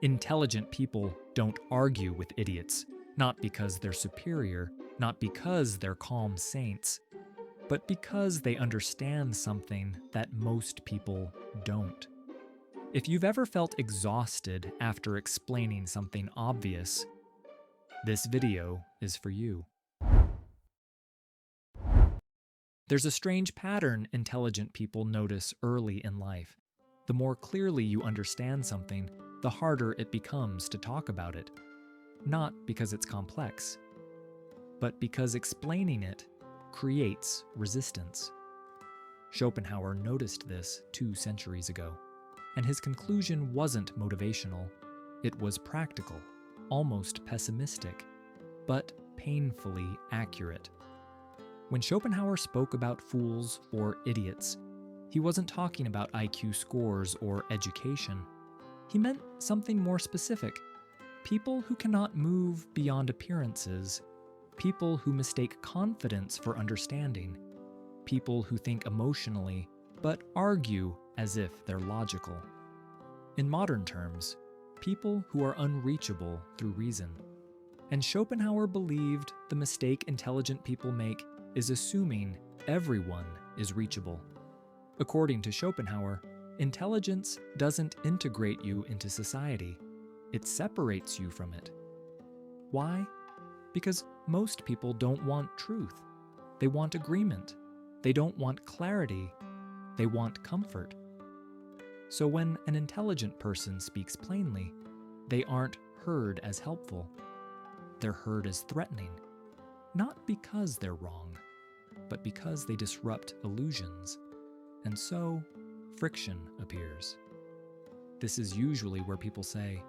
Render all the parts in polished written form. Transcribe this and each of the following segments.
Intelligent people don't argue with idiots, not because they're superior, not because they're calm saints, but because they understand something that most people don't. If you've ever felt exhausted after explaining something obvious, this video is for you. There's a strange pattern intelligent people notice early in life. The more clearly you understand something, the harder it becomes to talk about it. Not because it's complex, but because explaining it creates resistance. Schopenhauer noticed this 2 centuries ago, and his conclusion wasn't motivational. It was practical, almost pessimistic, but painfully accurate. When Schopenhauer spoke about fools or idiots, he wasn't talking about IQ scores or education. He meant something more specific. People who cannot move beyond appearances, people who mistake confidence for understanding, people who think emotionally but argue as if they're logical. In modern terms, people who are unreachable through reason. And Schopenhauer believed the mistake intelligent people make is assuming everyone is reachable. According to Schopenhauer, intelligence doesn't integrate you into society. It separates you from it. Why? Because most people don't want truth. They want agreement. They don't want clarity. They want comfort. So when an intelligent person speaks plainly, they aren't heard as helpful. They're heard as threatening, not because they're wrong, but because they disrupt illusions. And so, friction appears. This is usually where people say,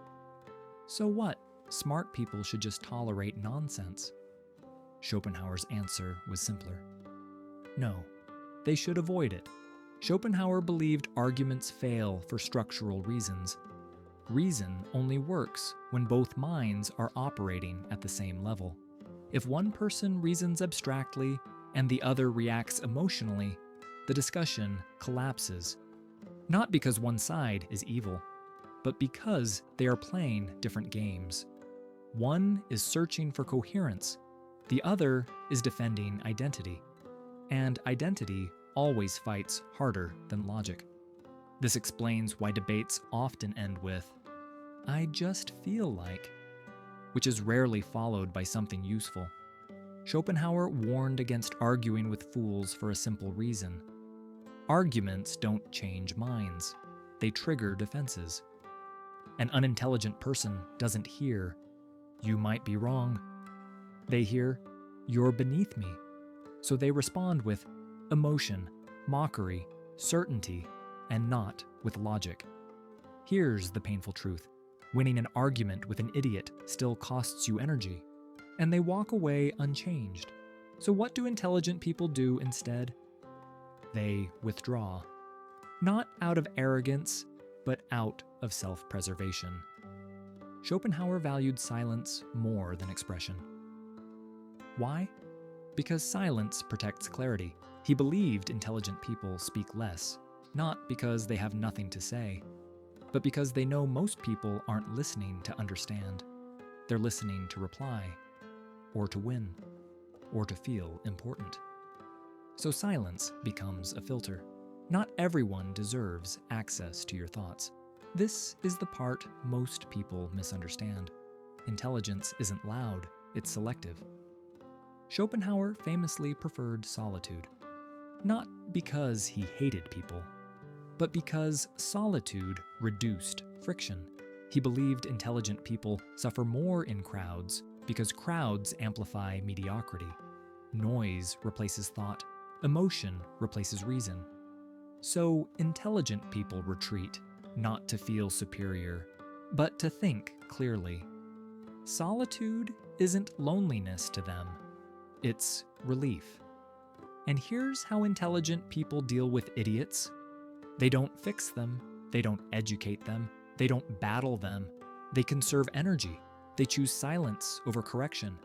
"So what? Smart people should just tolerate nonsense." Schopenhauer's answer was simpler. No, they should avoid it. Schopenhauer believed arguments fail for structural reasons. Reason only works when both minds are operating at the same level. If one person reasons abstractly and the other reacts emotionally, the discussion collapses. Not because one side is evil, but because they are playing different games. One is searching for coherence, the other is defending identity. And identity always fights harder than logic. This explains why debates often end with, "I just feel like," which is rarely followed by something useful. Schopenhauer warned against arguing with fools for a simple reason. Arguments don't change minds. They trigger defenses. An unintelligent person doesn't hear, "You might be wrong." They hear, "You're beneath me." So they respond with emotion, mockery, certainty, and not with logic. Here's the painful truth. Winning an argument with an idiot still costs you energy, and they walk away unchanged. So what do intelligent people do instead? They withdraw. Not out of arrogance, but out of self-preservation. Schopenhauer valued silence more than expression. Why? Because silence protects clarity. He believed intelligent people speak less, not because they have nothing to say, but because they know most people aren't listening to understand. They're listening to reply, or to win, or to feel important. So silence becomes a filter. Not everyone deserves access to your thoughts. This is the part most people misunderstand. Intelligence isn't loud, it's selective. Schopenhauer famously preferred solitude, not because he hated people, but because solitude reduced friction. He believed intelligent people suffer more in crowds because crowds amplify mediocrity. Noise replaces thought, emotion replaces reason. So intelligent people retreat, not to feel superior, but to think clearly. Solitude isn't loneliness to them, it's relief. And here's how intelligent people deal with idiots. They don't fix them, they don't educate them, they don't battle them. They conserve energy. They choose silence over correction,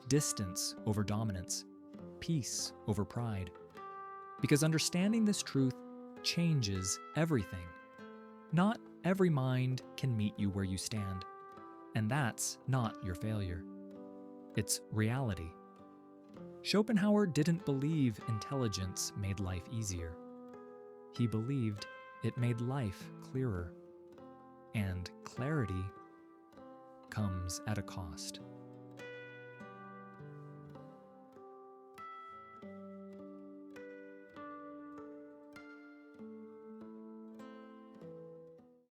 distance over dominance, peace over pride. Because understanding this truth changes everything. Not Every mind can meet you where you stand, and that's not your failure. It's reality. Schopenhauer didn't believe intelligence made life easier. He believed it made life clearer. And clarity comes at a cost.